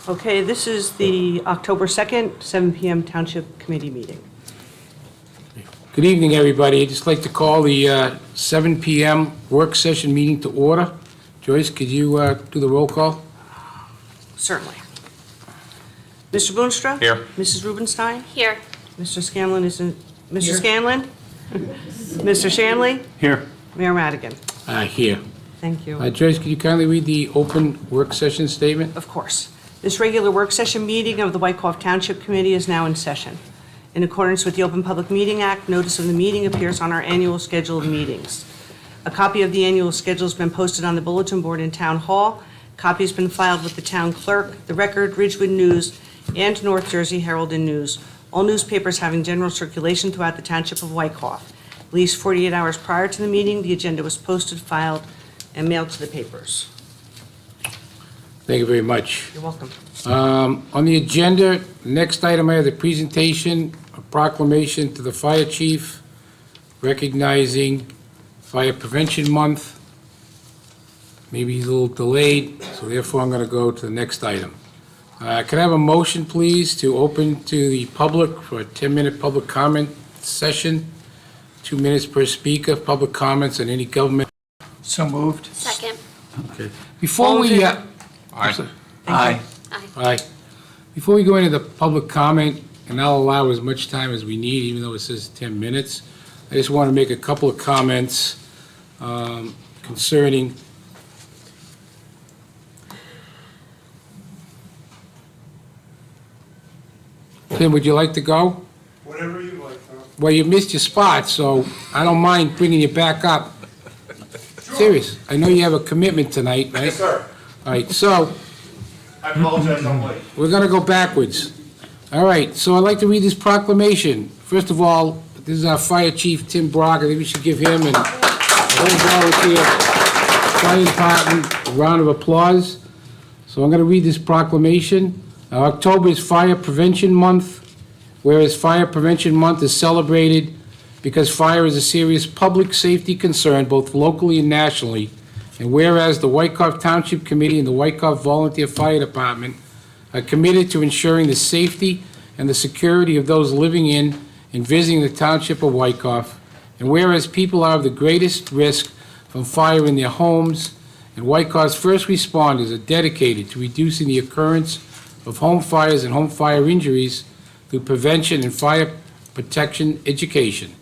Okay, this is the October 2nd, 7 PM Township Committee meeting. Good evening, everybody. I'd just like to call the 7 PM work session meeting to order. Joyce, could you do the roll call? Certainly. Mr. Boonstra? Here. Mrs. Rubenstein? Here. Mr. Scanlon isn't, Mr. Scanlon? Mr. Shanley? Here. Mayor Madigan? Here. Thank you. Joyce, could you kindly read the open work session statement? Of course. This regular work session meeting of the Wyckoff Township Committee is now in session. In accordance with the Open Public Meeting Act, notice of the meeting appears on our annual schedule of meetings. A copy of the annual schedule has been posted on the bulletin board in Town Hall. Copy has been filed with the town clerk, the Record, Ridgewood News, and North Jersey Herald and News, all newspapers having general circulation throughout the Township of Wyckoff. At least 48 hours prior to the meeting, the agenda was posted, filed, and mailed to the papers. Thank you very much. You're welcome. On the agenda, next item, I have the presentation, a proclamation to the fire chief recognizing Fire Prevention Month. Maybe he's a little delayed, so therefore I'm going to go to the next item. Can I have a motion, please, to open to the public for a 10-minute public comment session? 2 minutes per speaker, public comments on any government. So moved. Second. Okay. Before All in we, favor? Aye. Aye. Aye. Before we go into the public comment, and I'll allow as much time as we need, even though it says 10 minutes, I just want to make a couple of comments concerning Tim, would you like to go? Whatever you like, Tom. Well, you missed your spot, so I don't mind bringing you back up. Serious, I know you have a commitment tonight, right? Yes, sir. All right, so I apologize, I'm late. we're going to go backwards. All right, so I'd like to read this proclamation. First of all, this is our fire chief, Tim Brock. I think we should give him and the whole volunteer fire department a round of applause. So I'm going to read this proclamation. October is Fire Prevention Month, whereas Fire Prevention Month is celebrated because fire is a serious public safety concern both locally and nationally, and whereas the Wyckoff Township Committee and the Wyckoff Volunteer Fire Department are committed to ensuring the safety and the security of those living in and visiting the Township of Wyckoff, and whereas people are of the greatest risk from fire in their homes, and Wyckoff's first responders are dedicated to reducing the occurrence of home fires and home fire injuries through prevention and fire protection education.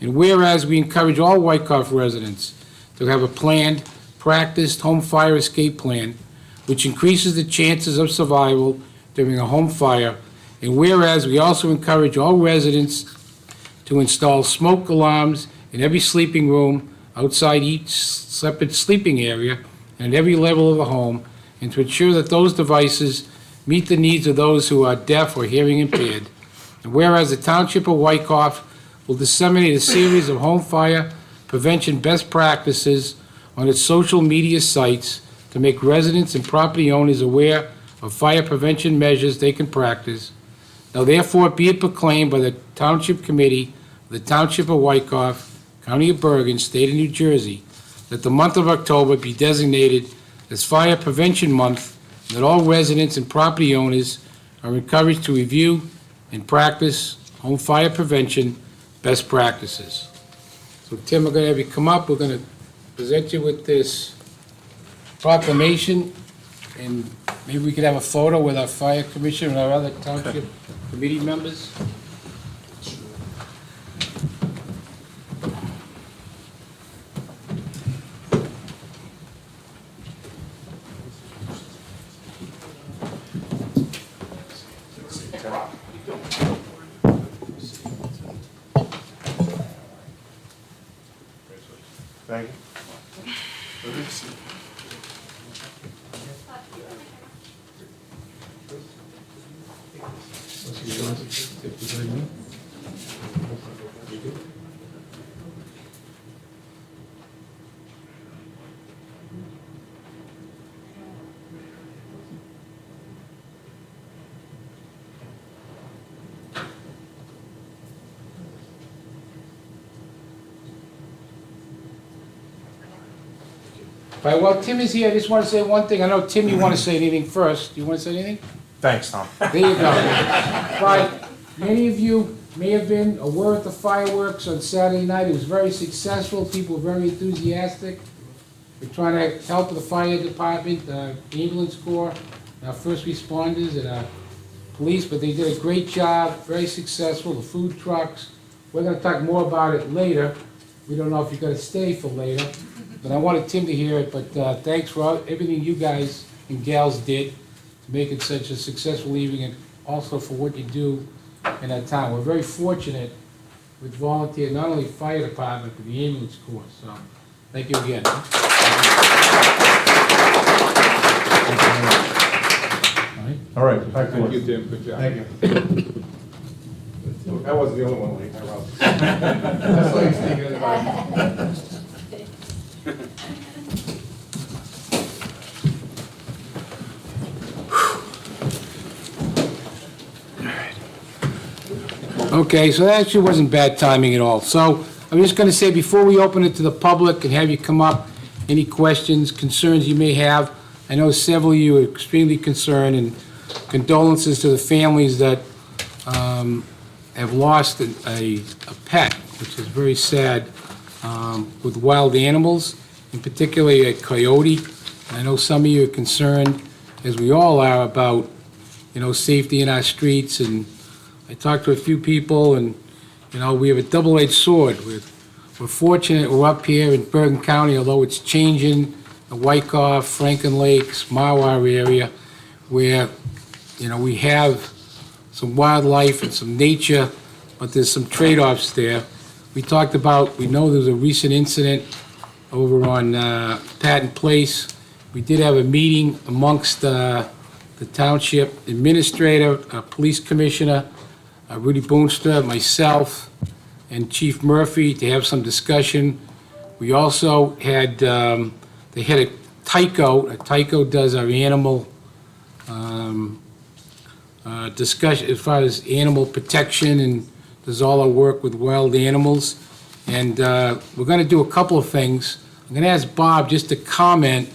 And whereas we encourage all Wyckoff residents to have a planned, practiced home fire escape plan, which increases the chances of survival during a home fire, and whereas we also encourage all residents to install smoke alarms in every sleeping room, outside each separate sleeping area, and at every level of the home, and to ensure that those devices meet the needs of those who are deaf or hearing impaired. And whereas the Township of Wyckoff will disseminate a series of home fire prevention best practices on its social media sites to make residents and property owners aware of fire prevention measures they can practice. Now therefore be it proclaimed by the Township Committee of the Township of Wyckoff, County of Bergen, State of New Jersey, that the month of October be designated as Fire Prevention Month, and that all residents and property owners are encouraged to review and practice home fire prevention best practices. So Tim, we're going to have you come up. We're going to present you with this proclamation, and maybe we could have a photo with our fire commissioner and our other township committee members. Thank you. All right, well, Tim is here. I just want to say one thing. I know, Tim, you want to say anything first. Do you want to say anything? Thanks, Tom. There you go. But many of you may have been or were at the fireworks on Saturday night. It was very successful. People were very enthusiastic. We're trying to help the fire department, the ambulance corps, our first responders, and our police, but they did a great job, very successful, the food trucks. We're gonna talk more about it later. We don't know if you're gonna stay for later, but I wanted Tim to hear it, but thanks for everything you guys and gals did to make it such a successful evening, and also for what you do in our town. We're very fortunate with volunteer, not only fire department, but the ambulance corps, so thank you again. All right, back to Thank you, work. Tim, good job. Thank you. That wasn't the only one late, I wrote. That's why he's thinking about Okay, so that actually wasn't bad timing at all. So I'm just going to say, before we open it to the public and have you come up, any questions, concerns you may have, I know several of you are extremely concerned, and condolences to the families that have lost a pet, which is very sad, with wild animals, and particularly a coyote. And I know some of you are concerned, as we all are, about, safety in our streets, and I talked to a few people, and, we have a double-edged sword. We're fortunate we're up here in Bergen County, although it's changing, the Wyckoff, Franklin Lakes, Marwar area, where, we have some wildlife and some nature, but there's some trade-offs there. We talked about, we know there's a recent incident over on Patton Place. We did have a meeting amongst the township administrator, police commissioner, Rudy Boonstra, myself, and Chief Murphy to have some discussion. We also had, they had a Tyco. Tyco does our animal discussion as far as animal protection, and does all our work with wild animals. And we're going to do a couple of things. I'm going to ask Bob just to comment,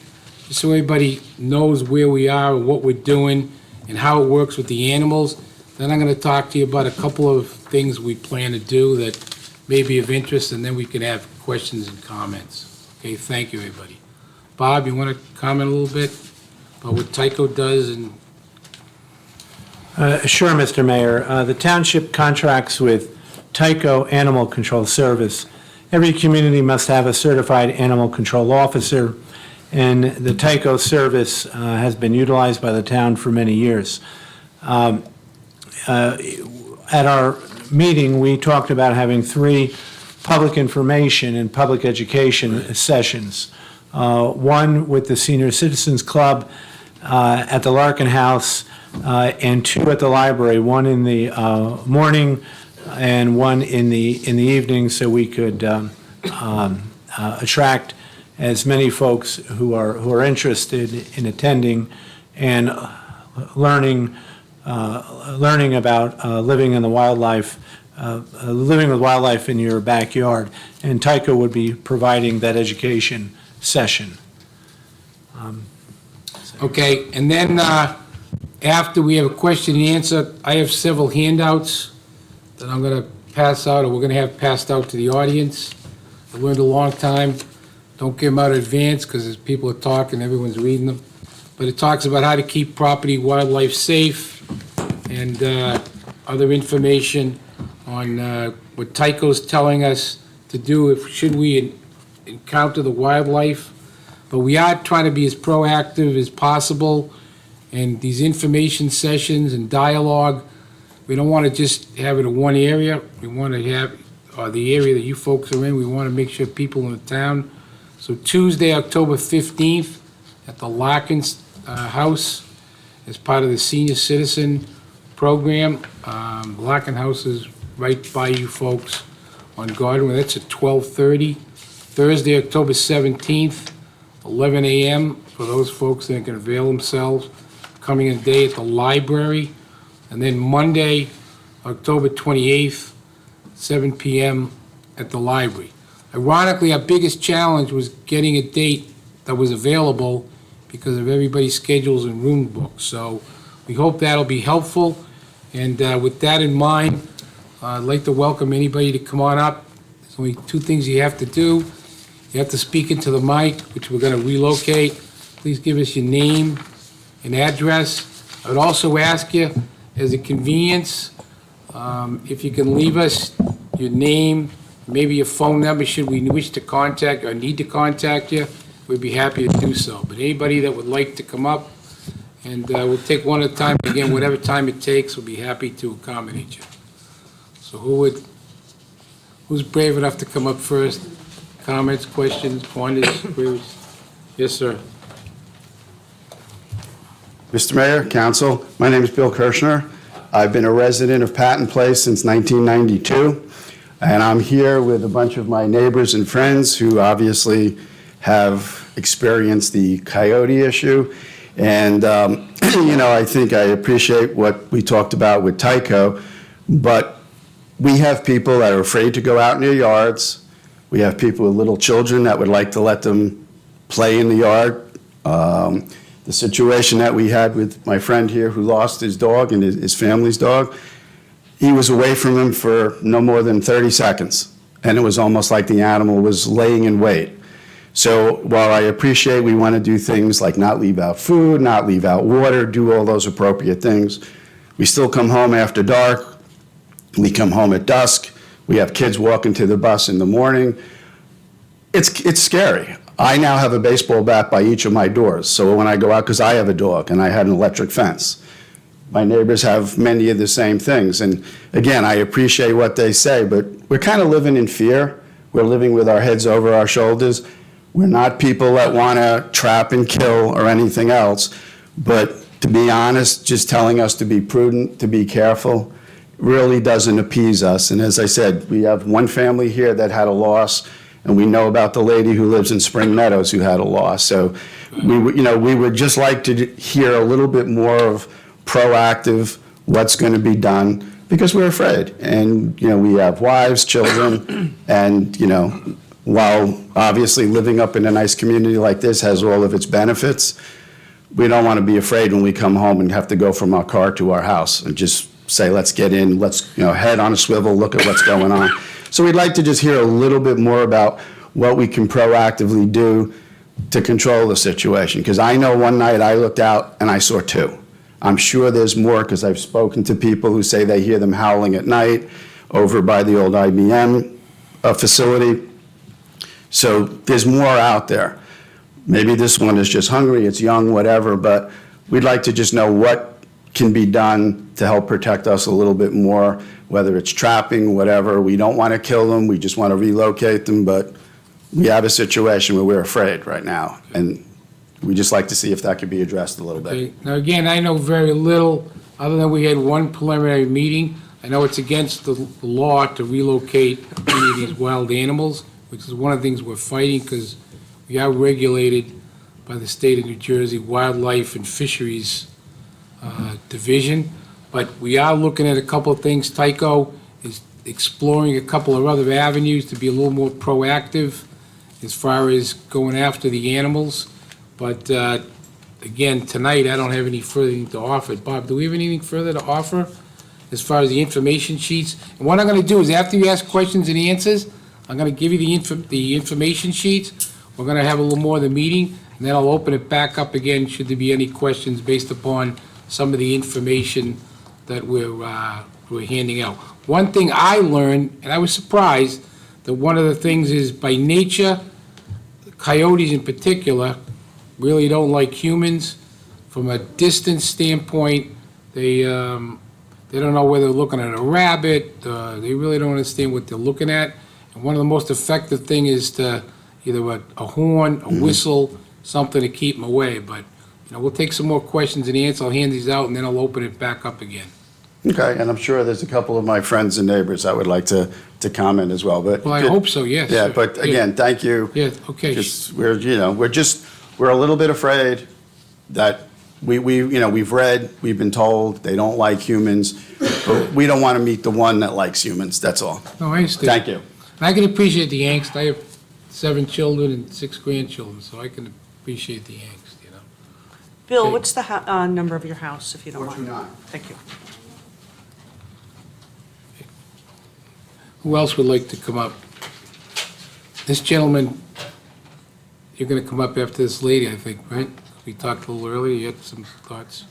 just so everybody knows where we are and what we're doing and how it works with the animals. Then I'm going to talk to you about a couple of things we plan to do that may be of interest, and then we can have questions and comments. Okay, thank you, everybody. Bob, you want to comment a little bit about what Tyco does? And Sure, Mr. Mayor. The township contracts with Tyco Animal Control Service. Every community must have a certified animal control officer, and the Tyco service has been utilized by the town for many years. At our meeting, we talked about having 3 public information and public education sessions. One with the Senior Citizens Club at the Larkin House, and 2 at the library, one in the morning and one in the evening, so we could attract as many folks who are interested in attending and learning about living in the wildlife, living with wildlife in your backyard. And Tyco would be providing that education session. okay, and then after we have a question and answer, I have several handouts that I'm going to pass out, or we're going to have passed out to the audience. I learned a long time. Don't give them out in advance, because as people are talking, everyone's reading them. But it talks about how to keep property, wildlife safe, and other information on what Tyco's telling us to do if should we encounter the wildlife. But we are trying to be as proactive as possible, and these information sessions and dialogue, we don't want to just have it in one area. We want to have, the area that you folks are in, we want to make sure people in the town. So Tuesday, October 15th, at the Larkins House, as part of the Senior Citizen Program. Larkin House is right by you folks on Godwin. That's at 12:30. Thursday, October 17th, 11 a.m. for those folks that can avail themselves, coming in a day at the library. And then Monday, October 28th, 7 p.m. at the library. Ironically, our biggest challenge was getting a date that was available because of everybody's schedules and room books. So We hope that'll be helpful. And with that in mind, I'd like to welcome anybody to come on up. There's only two things you have to do. You have to speak into the mic, which we're going to relocate. Please give us your name and address. I would also ask you, as a convenience, if you can leave us your name, maybe your phone number, should we wish to contact or need to contact you, we'd be happy to do so. But anybody that would like to come up, and we'll take one at a time. Again, whatever time it takes, we'll be happy to accommodate you. So who's brave enough to come up first? Comments, questions, pointers, queries? Yes, sir. Mr. Mayor, Council, my name is Bill Kirshner. I've been a resident of Patton Place since 1992, and I'm here with a bunch of my neighbors and friends who obviously have experienced the coyote issue. And, I think I appreciate what we talked about with Tyco, but we have people that are afraid to go out in their yards. We have people with little children that would like to let them play in the yard. The situation that we had with my friend here who lost his dog and his family's dog, he was away from him for no more than 30 seconds. And it was almost like the animal was laying in wait. So while I appreciate we want to do things like not leave out food, not leave out water, do all those appropriate things, we still come home after dark. We come home at dusk. We have kids walking to the bus in the morning. It's scary. I now have a baseball bat by each of my doors. So when I go out, because I have a dog and I had an electric fence, my neighbors have many of the same things. And again, I appreciate what they say, but we're kind of living in fear. We're living with our heads over our shoulders. We're not people that want to trap and kill or anything else. But to be honest, just telling us to be prudent, to be careful, really doesn't appease us. And as I said, we have one family here that had a loss, and we know about the lady who lives in Spring Meadows who had a loss. So we would just like to hear a little bit more of proactive what's going to be done, because we're afraid. And, we have wives, children, and, while obviously living up in a nice community like this has all of its benefits, we don't want to be afraid when we come home and have to go from our car to our house and just say, let's get in, let's, head on a swivel, look at what's going on. So we'd like to just hear a little bit more about what we can proactively do to control the situation. Because I know one night I looked out and I saw two. I'm sure there's more, because I've spoken to people who say they hear them howling at night over by the old IBM facility. So there's more out there. Maybe this one is just hungry, it's young, whatever, but we'd like to just know what can be done to help protect us a little bit more, whether it's trapping, whatever. We don't want to kill them, we just want to relocate them, but we have a situation where we're afraid right now, and we just like to see if that could be addressed a little bit. Okay. Now, again, I know very little, other than we had one preliminary meeting. I know it's against the law to relocate any of these wild animals, which is one of the things we're fighting, because we are regulated by the state of New Jersey Wildlife and Fisheries Division. But we are looking at a couple of things. Tyco is exploring a couple of other avenues to be a little more proactive as far as going after the animals. But again, tonight, I don't have any further to offer. Bob, do we have anything further to offer as far as the information sheets? And what I'm going to do is, after you ask questions and answers, I'm going to give you the information sheets. We're going to have a little more of the meeting, and then I'll open it back up again should there be any questions based upon some of the information that we're handing out. One thing I learned, and I was surprised, that one of the things is, by nature, coyotes in particular really don't like humans. From a distance standpoint, they don't know whether they're looking at a rabbit. They really don't understand what they're looking at. And one of the most effective thing is to either a horn, a whistle, something to keep them away. But we'll take some more questions and answers. I'll hand these out, and then I'll open it back up again. Okay, and I'm sure there's a couple of my friends and neighbors that would like to comment as well, but. Well, I hope so, yes. Yeah, but again, thank you. Yeah, okay. Just, we're a little bit afraid that we've read, we've been told they don't like humans, but we don't want to meet the one that likes humans, that's all. No, I understand. Thank you. And I can appreciate the angst. I have 7 children and 6 grandchildren, so I can appreciate the angst, Bill, Okay. what's the number of your house, if you don't mind? 429. Thank you. Who else would like to come up? This gentleman, you're going to come up after this lady, I think, right? We talked a little earlier, you had some thoughts?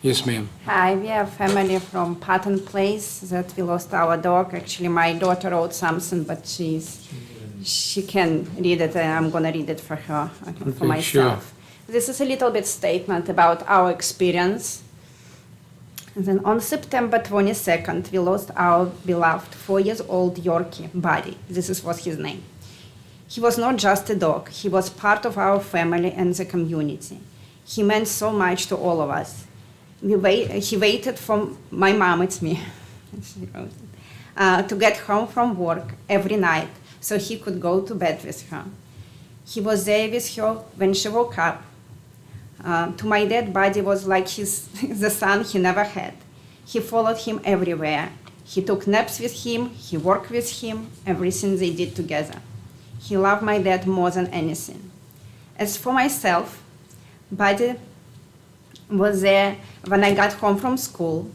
Yes, ma'am. Hi, we are family from Patton Place that we lost our dog. Actually, my daughter wrote something, but she can read it, and I'm gonna read it for her, for Okay, myself. This is a little bit statement about our experience. And then on September 22nd, we lost our beloved 4-year-old Yorkie, Buddy. This was his name. He was not just a dog. He was part of our family and the community. He meant so much to all of us. He waited for my mom, it's me, to get home from work every night so he could go to bed with her. He was there with her when she woke up. To my dad, Buddy was like the son he never had. He followed him everywhere. He took naps with him, he worked with him, everything they did together. He loved my dad more than anything. As for myself, Buddy was there when I got home from school.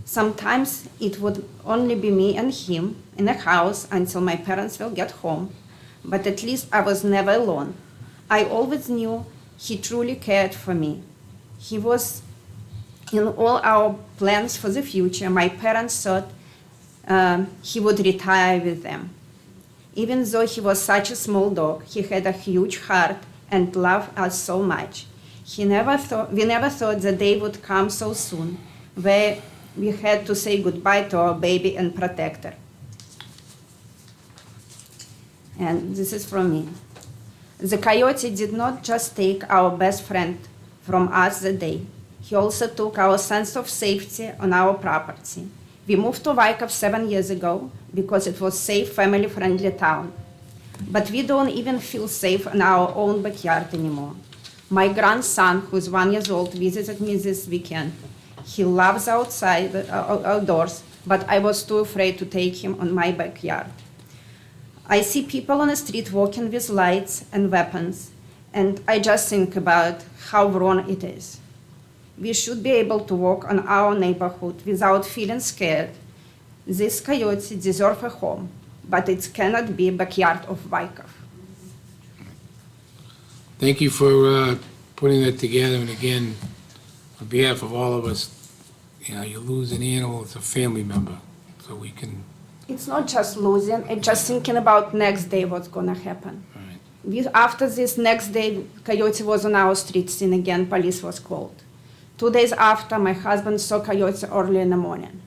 Sometimes it would only be me and him in the house until my parents will get home, but at least I was never alone. I always knew he truly cared for me. He was in all our plans for the future. My parents thought he would retire with them. Even though he was such a small dog, he had a huge heart and loved us so much. We never thought the day would come so soon, where we had to say goodbye to our baby and protector. And this is from me. The coyote did not just take our best friend from us that day. He also took our sense of safety on our property. We moved to Wyckoff 7 years ago because it was a safe, family-friendly town. But we don't even feel safe in our own backyard anymore. My grandson, who's 1 year old, visited me this weekend. He loves outdoors, but I was too afraid to take him on my backyard. I see people on the street walking with lights and weapons, and I just think about how wrong it is. We should be able to walk on our neighborhood without feeling scared. These coyotes deserve a home, but it cannot be a backyard of Wyckoff. Thank you for putting that together, and again, on behalf of all of us, you know, you lose an animal, it's a family member, so we can, It's not just losing, it's just thinking about next day what's gonna happen. all right. After this next day, coyote was on our streets, and again, police was called. 2 days after, my husband saw coyotes early in the morning.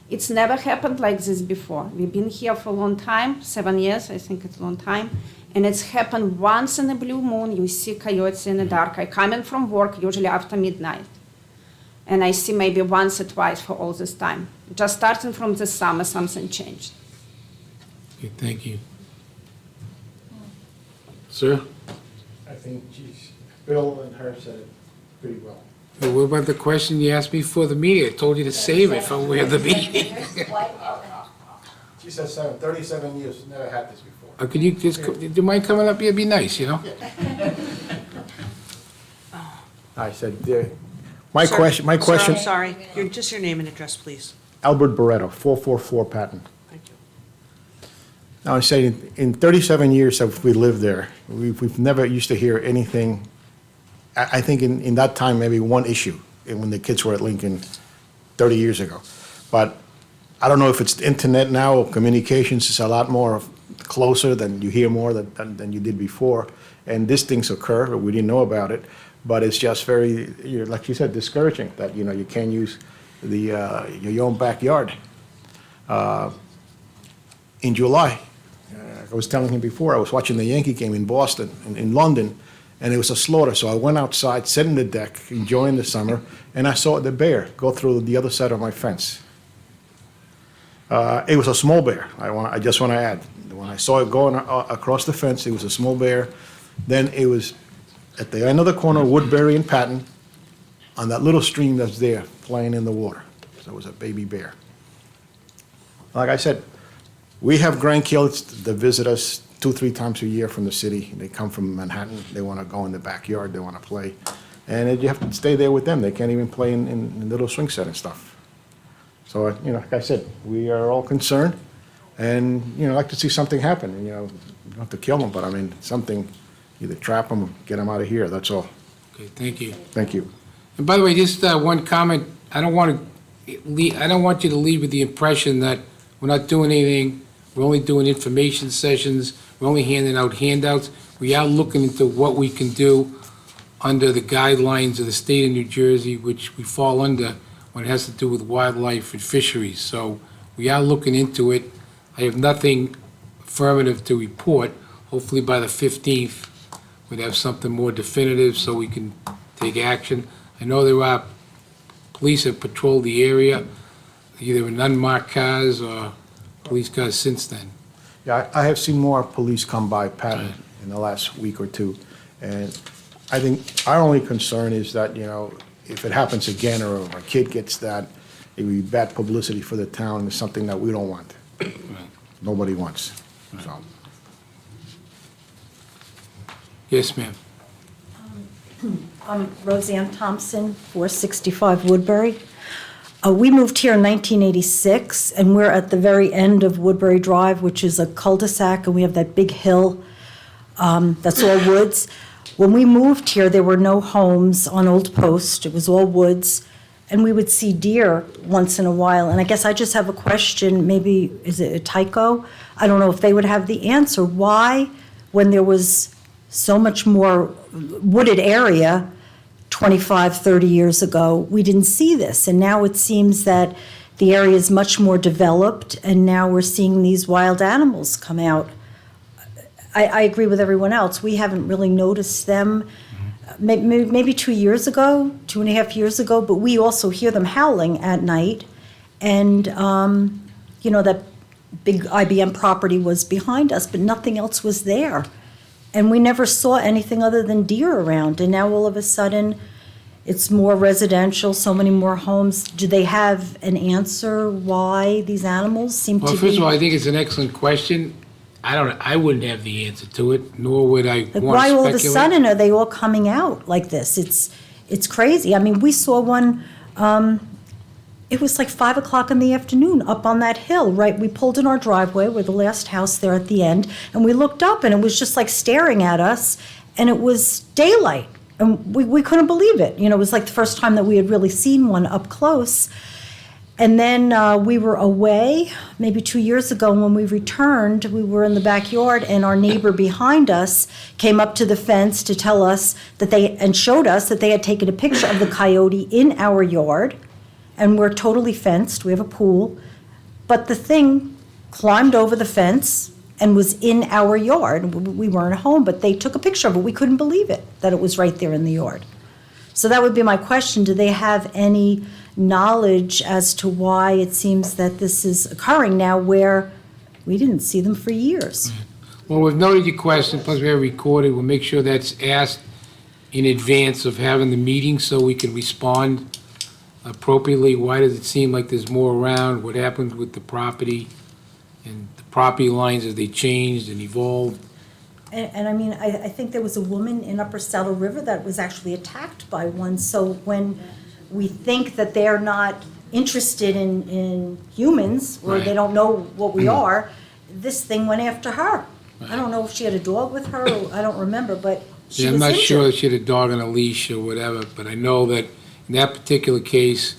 It's never happened like this before. We've been here for a long time, 7 years, I think it's a long time, and it's happened once in a blue moon. You see coyotes in the dark. I come in from work, usually after midnight, and I see maybe once or twice for all this time. Just starting from this summer, something changed. Okay, thank you. Sir? I think, geez, Bill and her said it pretty well. What about the question you asked me for the meeting? I told you to save it for where the meeting. She said 37 years, never had this before. Could you just, do you mind coming up here? It'd be nice, you know? I said, my Sir, question, Sir, I'm sorry. Just your name and address, please. Albert Barretto, 444 Patton. Thank you. Now, I say, in 37 years that we lived there, we've never used to hear anything. I think in that time, maybe one issue, when the kids were at Lincoln 30 years ago. But I don't know if it's the internet now, communications is a lot more closer than you hear more than you did before. And these things occur, but we didn't know about it. But it's just very, like you said, discouraging that, you can't use your own backyard. In July, I was telling him before, I was watching the Yankee game in Boston, in London, and it was a slaughter. So I went outside, sat in the deck, enjoying the summer, and I saw the bear go through the other side of my fence. It was a small bear, I just want to add. When I saw it going across the fence, it was a small bear. Then it was at the end of the corner, Woodbury and Patton, on that little stream that's there, playing in the water. So it was a baby bear. Like I said, we have grandkids that visit us 2-3 times a year from the city. They come from Manhattan. They want to go in the backyard. They want to play. and then you have to stay there with them. They can't even play in little swing set and stuff. So, like I said, we are all concerned, and, like to see something happen. You don't have to kill them, but I mean, something, either trap them, get them out of here, that's all. Okay, thank you. Thank you. And by the way, just one comment, I don't want you to leave with the impression that we're not doing anything, we're only doing information sessions, we're only handing out handouts. We are looking into what we can do under the guidelines of the state of New Jersey, which we fall under when it has to do with wildlife and fisheries. So we are looking into it. I have nothing affirmative to report. Hopefully by the 15th, we'd have something more definitive so we can take action. I know there are police that patrol the area, either in unmarked cars or police cars since then. Yeah, I have seen more police come by Patton in the last week or two, and I think our only concern is that, if it happens again or a kid gets that, it would be bad publicity for the town. It's something that we don't want. Nobody wants, so. Yes, ma'am. I'm Roseanne Thompson, 465 Woodbury. We moved here in 1986, and we're at the very end of Woodbury Drive, which is a cul-de-sac, and we have that big hill that's all woods. When we moved here, there were no homes on Old Post. It was all woods, and we would see deer once in a while. And I guess I just have a question, maybe, is it a typo? I don't know if they would have the answer. Why, when there was so much more wooded area 25, 30 years ago, we didn't see this? And now it seems that the area is much more developed, and now we're seeing these wild animals come out. I agree with everyone else. We haven't really noticed them maybe 2 years ago, 2.5 years ago, but we also hear them howling at night. And, that big IBM property was behind us, but nothing else was there. And we never saw anything other than deer around. And now all of a sudden, it's more residential, so many more homes. Do they have an answer why these animals seem to be? Well, first of all, I think it's an excellent question. I wouldn't have the answer to it, nor would I want to speculate. Why all of a sudden are they all coming out like this? It's crazy. I mean, we saw one, it was like 5 o'clock in the afternoon up on that hill, right? We pulled in our driveway, we're the last house there at the end, and we looked up and it was just like staring at us, and it was daylight. And we couldn't believe it. It was like the first time that we had really seen one up close. And then we were away, maybe 2 years ago, and when we returned, we were in the backyard, and our neighbor behind us came up to the fence to tell us and showed us that they had taken a picture of the coyote in our yard, and we're totally fenced, we have a pool, but the thing climbed over the fence and was in our yard. We weren't home, but they took a picture of it. We couldn't believe it, that it was right there in the yard. So that would be my question. Do they have any knowledge as to why it seems that this is occurring now where we didn't see them for years? Well, we've noted your question, plus we have recorded. We'll make sure that's asked in advance of having the meeting so we can respond appropriately. Why does it seem like there's more around? What happened with the property? And the property lines, as they changed and evolved? And I mean, I think there was a woman in Upper Saddle River that was actually attacked by one. So when we think that they're not interested in humans, or Right. they don't know what we are, this thing went after her. I don't know if she had a dog with her, or I don't remember, but she Yeah, was I'm not injured. sure if she had a dog on a leash or whatever, but I know that in that particular case,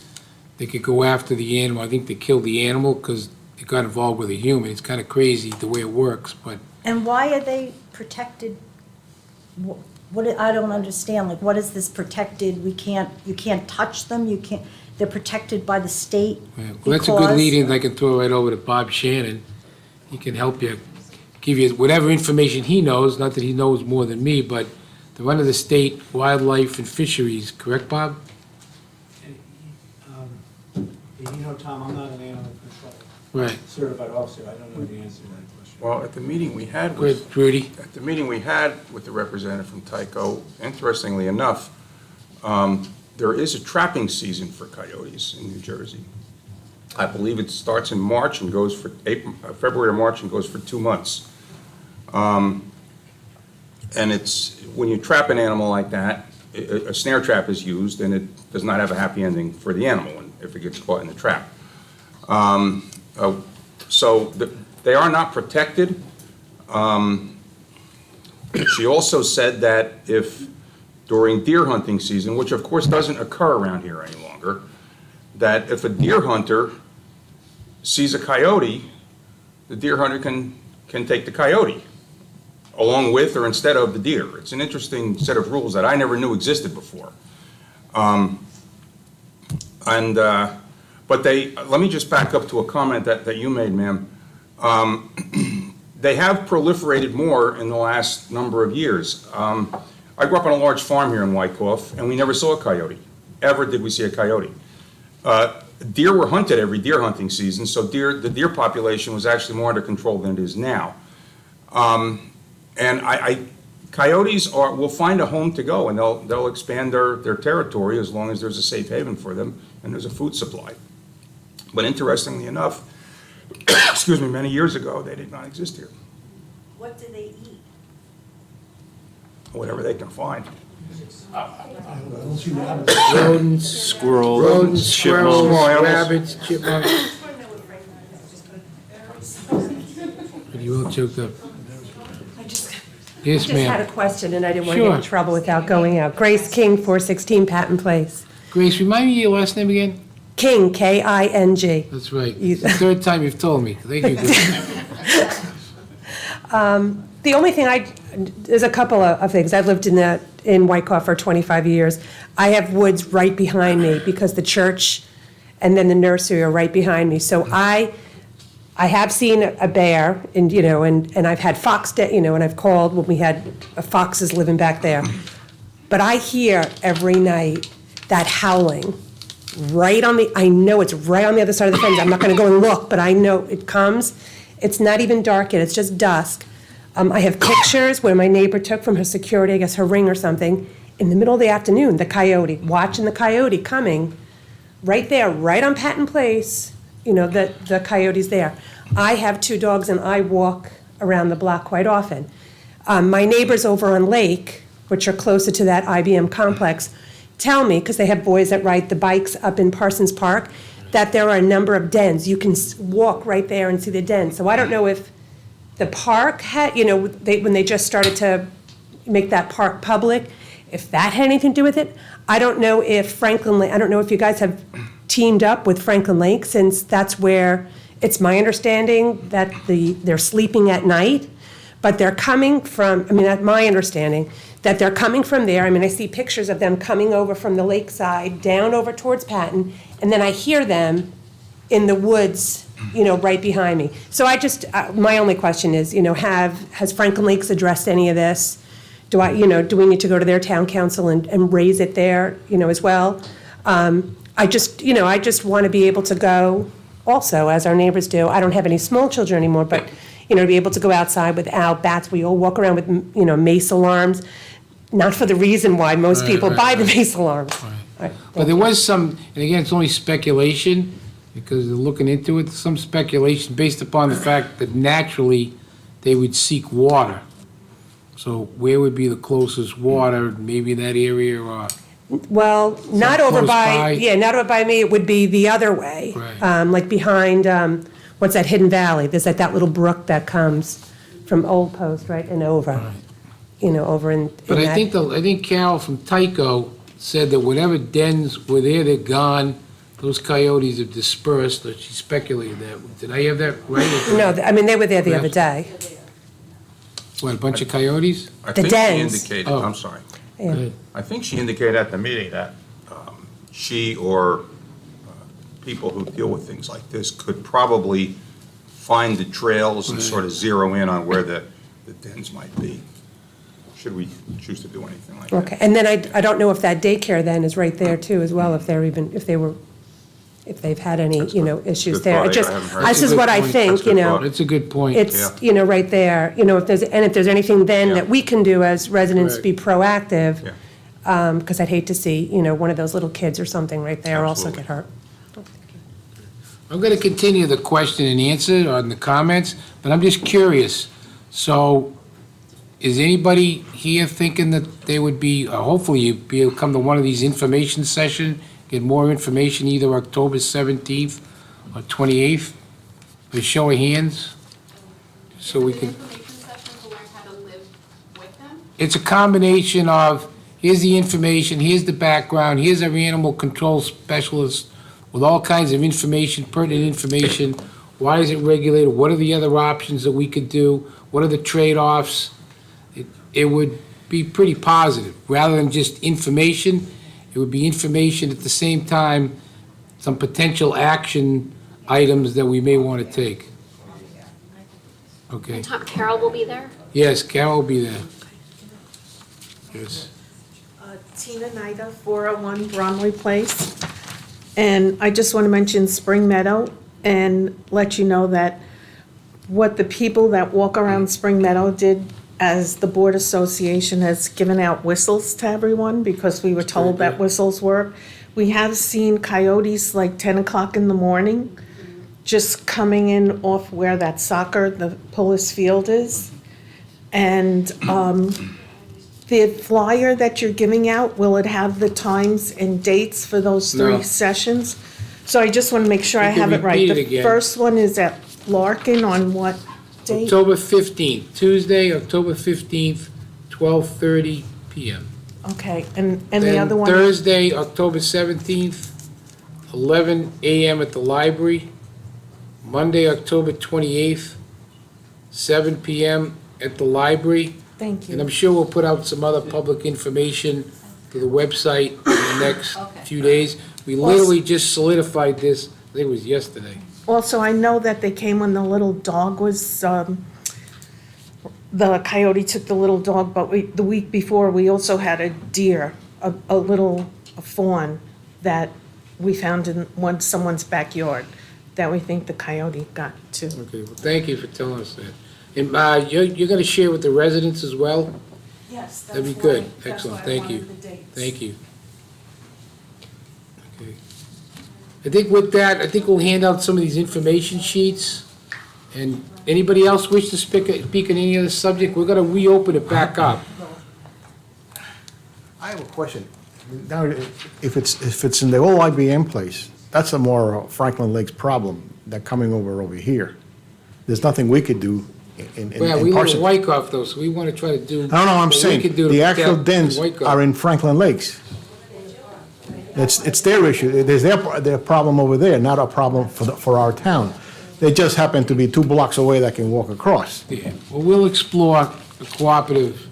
they could go after the animal. I think they killed the animal because they got involved with a human. It's kind of crazy the way it works, but And why are they protected? What, I don't understand, like, what is this protected? You can't touch them, they're protected by the state well, that's a good because- lead-in. I can throw right over to Bob Shannon. He can help you, give you whatever information he knows, not that he knows more than me, but they're under the state wildlife and fisheries, correct, Bob? Tom, I'm not an animal control Right. certified officer. I don't know the answer to that question. Well, at the meeting we had Go ahead, Rudy. At the meeting we had with the representative from Tyco, interestingly enough, there is a trapping season for coyotes in New Jersey. I believe it starts in March and goes for February or March and goes for 2 months. And it's, when you trap an animal like that, a snare trap is used, and it does not have a happy ending for the animal if it gets caught in the trap. So they are not protected. She also said that if during deer hunting season, which of course doesn't occur around here any longer, that if a deer hunter sees a coyote, the deer hunter can take the coyote along with or instead of the deer. It's an interesting set of rules that I never knew existed before. But let me just back up to a comment that you made, ma'am. They have proliferated more in the last number of years. I grew up on a large farm here in Wyckoff, and we never saw a coyote. Ever did we see a coyote. Deer were hunted every deer hunting season, so the deer population was actually more under control than it is now. And coyotes will find a home to go, and they'll expand their territory as long as there's a safe haven for them and there's a food supply. But interestingly enough, excuse me, many years ago, they did not exist here. What do they eat? Whatever they can find. Rodents, squirrels, small animals. rabbits, chipmunks. But you all choked up. Yes, I just had a ma'am. question, and I didn't want to get in Sure. trouble without going out. Grace King, 416 Patton Place. Grace, remind me your last name again? King, K-I-N-G. That's right. You- It's the third time you've told me. Thank you, Grace. The only thing there's a couple of things. I've lived in Wyckoff for 25 years. I have woods right behind me because the church and then the nursery are right behind me. So I have seen a bear and, and I've had and I've called when we had foxes living back there. But I hear every night that howling I know it's right on the other side of the fence. I'm not gonna go and look, but I know it comes. It's not even dark yet, it's just dusk. I have pictures where my neighbor took from her security, I guess her ring or something, in the middle of the afternoon, the coyote, watching the coyote coming, right there, right on Patton Place, the coyote's there. I have 2 dogs and I walk around the block quite often. My neighbors over on Lake, which are closer to that IBM complex, tell me, because they have boys that ride the bikes up in Parsons Park, that there are a number of dens. You can walk right there and see the dens. So I don't know if the park had, when they just started to make that park public, if that had anything to do with it. I don't know if I don't know if you guys have teamed up with Franklin Lake, since that's where, it's my understanding that they're sleeping at night, but they're coming from, that's my understanding, that they're coming from there. I see pictures of them coming over from the lakeside, down over towards Patton, and then I hear them in the woods, right behind me. So my only question is, has Franklin Lakes addressed any of this? Do we need to go to their town council and raise it there, as well? I just want to be able to go also, as our neighbors do. I don't have any small children anymore, but, to be able to go outside without bats. We all walk around with, mace alarms, not for the reason why most people buy the mace alarms. All right, But there was some, and again, it's only speculation, because they're looking into it, some speculation based upon the fact that naturally they would seek water. So where would be the closest water, maybe that area, or? Well, not over close by? by, not over by me, it would be the other way. Right. Like behind, what's that, Hidden Valley? There's that little brook that comes from Old Post, right, and over. Right. Over in But I that- think Carol from Tyco said that whatever dens were there, they're gone. Those coyotes have dispersed, or she speculated that. Did I have that right? No, they were there the other day. What, a bunch of coyotes? I The think dens. she indicated, Oh. I'm sorry. Yeah. Good. I think she indicated at the meeting that she or people who deal with things like this could probably find the trails and sort of zero in on where the dens might be, should we choose to do anything like that. Okay, and then I don't know if that daycare then is right there too as well, if they've had any, issues Good there. thought. It just, I haven't heard this that. is what I That's a good point. think, That's a good thought. That's a good point. It's, Yeah. right there, if there's anything then Yeah. that we can do as residents to be proactive, Yeah. because I'd hate to see, one of those little kids or something right there also Absolutely. get hurt. I'm going to continue the question and answer on the comments, but I'm just curious. So Is anybody here thinking that they would be, hopefully you'd be able to come to one of these information sessions, get more information either October 17th or 28th? By show of hands? So we can, Information session to learn how to live with them? it's a combination of, here's the information, here's the background, here's our animal control specialist with all kinds of information, pertinent information. Why is it regulated? What are the other options that we could do? What are the trade-offs? It would be pretty positive. Rather than just information, it would be information at the same time, some potential action items that we may want to take. Okay. Tom, Carol will be there? Yes, Carol will be there. Yes. Tina Nida, 401 Bromley Place. And I just want to mention Spring Meadow and let you know that what the people that walk around Spring Meadow did as the Board Association has given out whistles to everyone because we were told that whistles work. We have seen coyotes like 10 o'clock in the morning just coming in off where that the Pullis Field is. And the flyer that you're giving out, will it have the times and dates for those No. 3 sessions? So I just want to make sure I You can have it right. repeat it The again. first one is at Larkin on what date? October 15th, Tuesday, October 15th, 12:30 PM. Okay, and the Then other one? Thursday, October 17th, 11 AM at the library. Monday, October 28th, 7 PM at the library. Thank And I'm you. sure we'll put out some other public information to the website in the next few days. We literally just solidified this, I think it was yesterday. Also, I know that they came when the little dog was, the coyote took the little dog, but the week before, we also had a deer, a little fawn that we found in someone's backyard that we think the coyote got too. Okay, well, thank you for telling us that. And you're going to share with the residents as well? Yes, That'd be good. Excellent, thank you. Thank you. Okay. I think with that, I think we'll hand out some of these information sheets. And anybody else wish to speak on any other subject? We're going to reopen it back up. I have a question. Now, if it's in the old IBM place, that's a more Franklin Lakes problem, that coming over here. There's nothing we could do in Well, we live in Parsons. Wyckoff though, so we want to try to do. No, I'm what we saying, could do to the actual protect dens Wyckoff. are in Franklin Lakes. It's their issue. There's their problem over there, not a problem for our town. They just happen to be 2 blocks away that can walk across. Yeah, well, we'll explore a cooperative.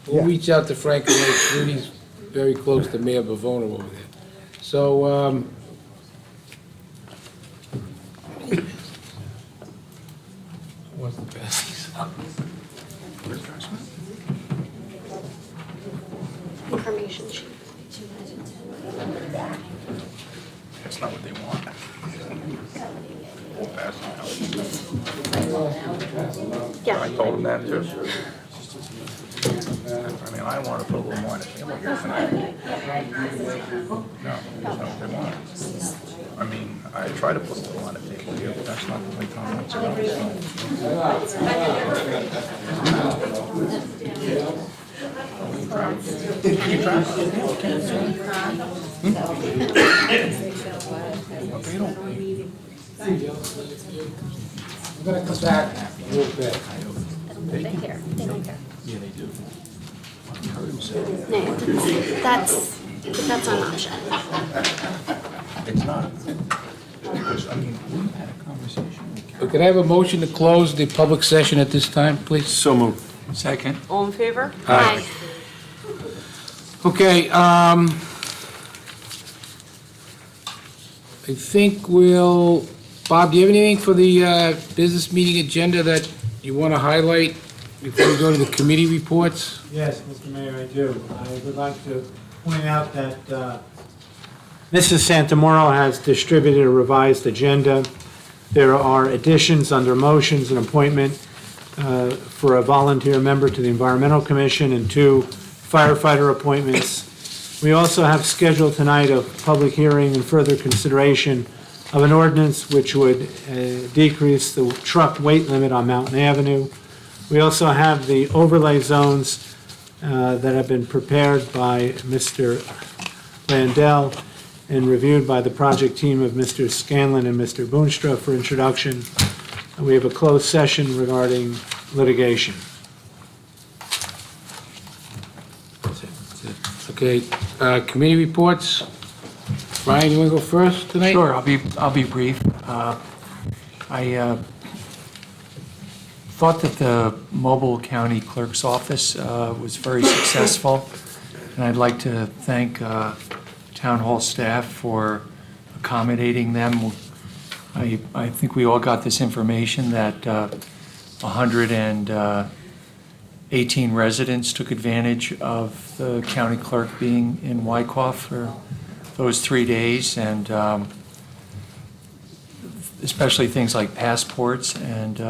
We'll Yeah. reach out to Franklin Lake. Rudy's very close to Mayor Bavona over there. So, what's the best? Information sheet. That's not what they want. Yeah. I told them that too. I mean, I want to put a little more in the table here tonight. No, that's not what they want. I mean, I try to put a little on the table here, but that's not the way Tom wants it. I'm gonna come back real quick. They care, they don't care. Yeah, they do. No, that's not an option. It's not. Because, I mean, we've had a conversation with Could I have a motion to close the public session at this time, please? So moved. Second. All in favor? Aye. Okay, I think we'll, Bob, do you have anything for the business meeting agenda that you want to highlight before we go to the committee reports? Yes, Mr. Mayor, I do. I would like to point out that Mrs. Santamoro has distributed a revised agenda. There are additions under motions and appointment for a volunteer member to the Environmental Commission and 2 firefighter appointments. We also have scheduled tonight a public hearing and further consideration of an ordinance which would decrease the truck weight limit on Mountain Avenue. We also have the overlay zones that have been prepared by Mr. Landell and reviewed by the project team of Mr. Scanlon and Mr. Boonstra for introduction. And we have a closed session regarding litigation. Okay, committee reports. Brian, you want to go first tonight? Sure, I'll be brief. I thought that the Mobile County Clerk's Office was very successful, and I'd like to thank Town Hall staff for accommodating them. I think we all got this information that 118 residents took advantage of the county clerk being in Wyckoff for those 3 days, and especially things like passports and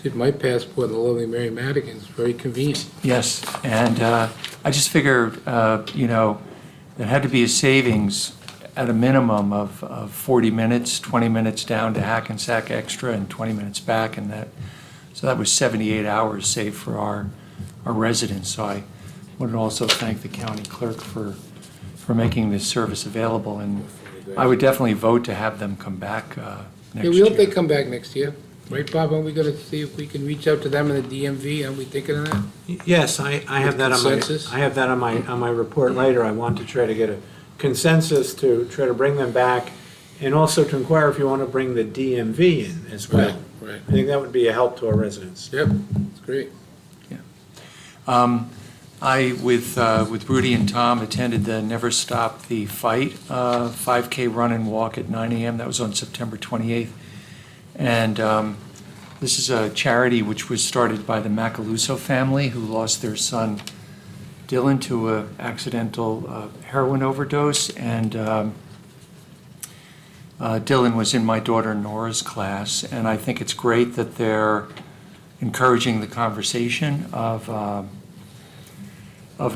Did my passport in the lovely Mary Madigan's, very convenient. yes, and I just figured, there had to be a savings at a minimum of 40 minutes, 20 minutes down to Hackensack Extra and 20 minutes back, and so that was 78 hours saved for our residents. So I wanted to also thank the county clerk for making this service available, and I would definitely vote to have them come back next Yeah, we year. hope they come back next year. Right, Bob? Aren't we going to see if we can reach out to them in the DMV? Aren't we thinking of that? Yes, I have that on my, Consensus? I have that on my report later. I want to try to get a consensus to try to bring them back, and also to inquire if you want to bring the DMV in as well. Right. I think that would be a help to our residents. Yep, it's great. I, with Rudy and Tom, attended the Never Stop the Fight 5K run and walk at 9 a.m. That was on September 28th. And this is a charity which was started by the Macaluso family, who lost their son Dylan to an accidental heroin overdose. And Dylan was in my daughter Nora's class. And I think it's great that they're encouraging the conversation of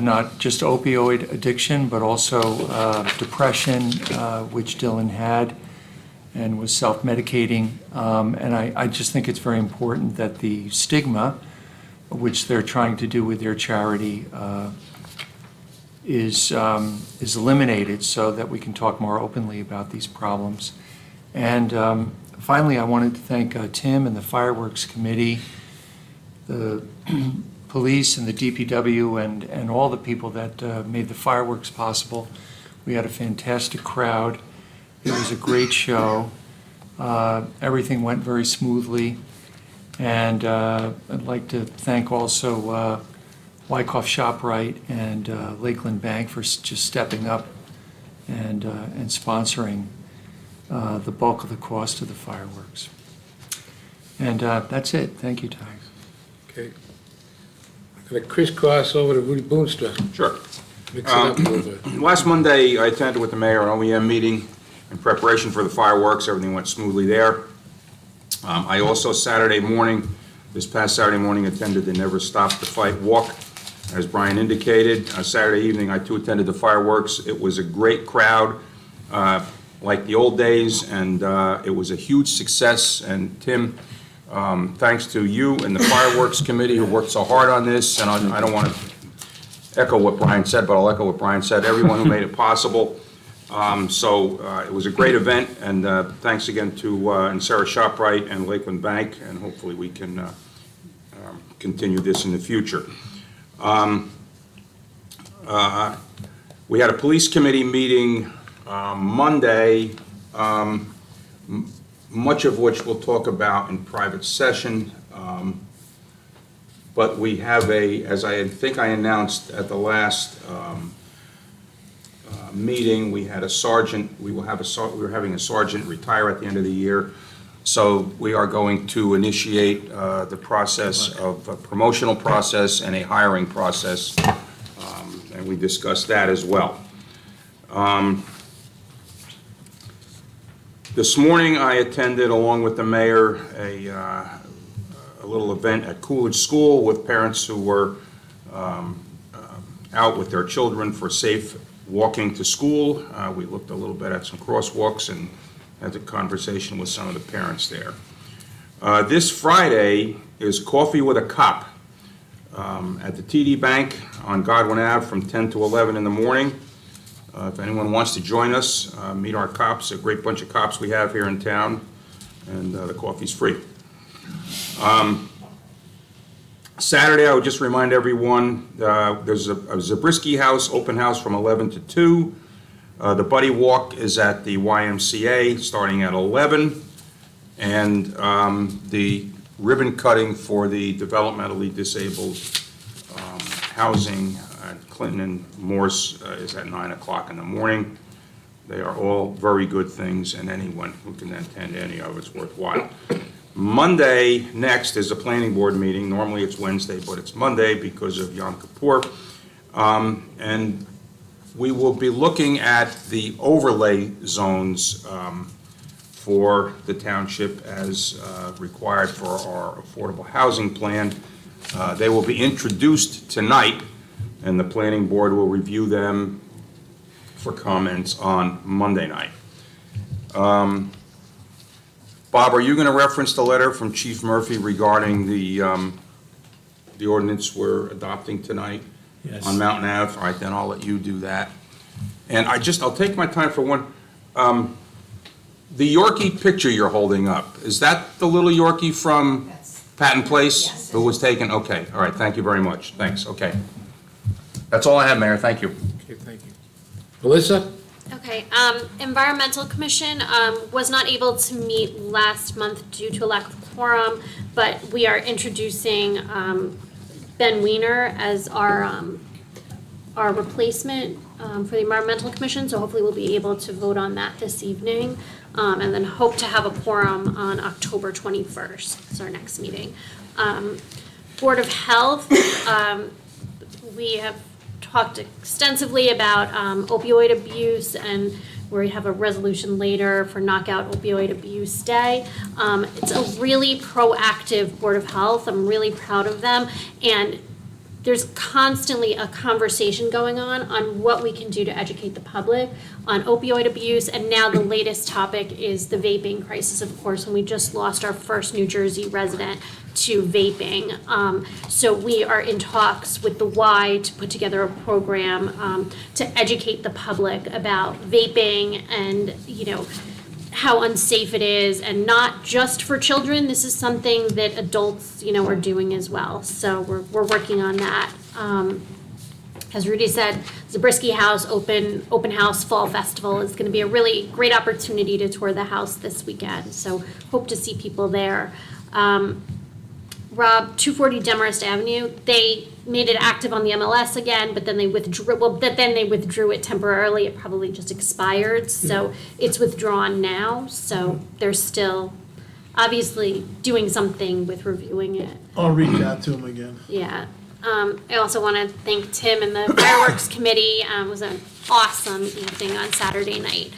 not just opioid addiction, but also depression, which Dylan had and was self-medicating. And I just think it's very important that the stigma, which they're trying to do with their charity, is eliminated so that we can talk more openly about these problems. And finally, I wanted to thank Tim and the Fireworks Committee, the police and the DPW and all the people that made the fireworks possible. We had a fantastic crowd. It was a great show. Everything went very smoothly. And I'd like to thank also Wyckoff ShopRite and Lakeland Bank for just stepping up and sponsoring the bulk of the cost of the fireworks. And that's it. Thank you, Ty. Okay. Going to crisscross over to Rudy Boonstra. Sure. Mix it up a little bit. Last Monday, I attended with the mayor an OEM meeting in preparation for the fireworks. Everything went smoothly there. I also this past Saturday morning, attended the Never Stop the Fight walk. As Brian indicated, Saturday evening, I too attended the fireworks. It was a great crowd, like the old days, and it was a huge success. And Tim, thanks to you and the Fireworks Committee who worked so hard on this, and I don't want to echo what Brian said, but I'll echo what Brian said, everyone who made it possible. It was a great event, and thanks again to and Sarah ShopRite and Lakeland Bank, and hopefully we can continue this in the future. We had a police committee meeting Monday, much of which we'll talk about in private session. But we have as I think I announced at the last meeting, we had a sergeant, we're having a sergeant retire at the end of the year. So we are going to initiate the process of a promotional process and a hiring process, and we discussed that as well. This morning I attended, along with the mayor, a little event at Coolidge School with parents who were out with their children for safe walking to school. We looked a little bit at some crosswalks and had a conversation with some of the parents there. This Friday, is Coffee with a Cop at the TD Bank on Godwin Ave from 10 to 11 in the morning. If anyone wants to join us, meet our cops, a great bunch of cops we have here in town, and the coffee's free. Saturday, I would just remind everyone, there's a Zabriskie House, open house from 11 to 2. The Buddy Walk is at the YMCA, starting at 11. And the ribbon cutting for the developmentally disabled housing at Clinton and Morse is at 9 o'clock in the morning. They are all very good things, and anyone who can attend any of it's worthwhile. Monday next is a planning board meeting. Normally it's Wednesday, but it's Monday because of Yom Kippur. And we will be looking at the overlay zones for the township as required for our affordable housing plan. They will be introduced tonight, and the planning board will review them for comments on Monday night. Bob, are you going to reference the letter from Chief Murphy regarding the ordinance we're adopting tonight? Yes. On Mountain Ave? All right, then I'll let you do that. And I'll take my time for one. The Yorkie picture you're holding up, is that the little Yorkie from Patton Place? Yes. Who was taken? Okay, all right, thank you very much. Thanks, okay. That's all I have, Mayor, thank you. Okay, thank you. Melissa? Okay, Environmental Commission was not able to meet last month due to a lack of quorum, but we are introducing Ben Weiner as our replacement for the Environmental Commission, so hopefully we'll be able to vote on that this evening, and then hope to have a quorum on October 21st, is our next meeting. Board of Health, we have talked extensively about opioid abuse, and we have a resolution later for Knockout Opioid Abuse Day. It's a really proactive Board of Health. I'm really proud of them, and there's constantly a conversation going on what we can do to educate the public on opioid abuse, and now the latest topic is the vaping crisis, of course, and we just lost our first New Jersey resident to vaping. So we are in talks with the Y to put together a program to educate the public about vaping and, how unsafe it is, and not just for children. This is something that adults, are doing as well. So we're working on that. As Rudy said, Zabriskie House open house fall festival is going to be a really great opportunity to tour the house this weekend. So hope to see people there. Rob, 240 Demarest Avenue, they made it active on the MLS again, but then they withdrew it temporarily. It probably just expired, so it's withdrawn now. So they're still obviously doing something with reviewing it. I'll reach out to him again. Yeah. I also want to thank Tim and the fireworks committee. It was an awesome evening on Saturday night.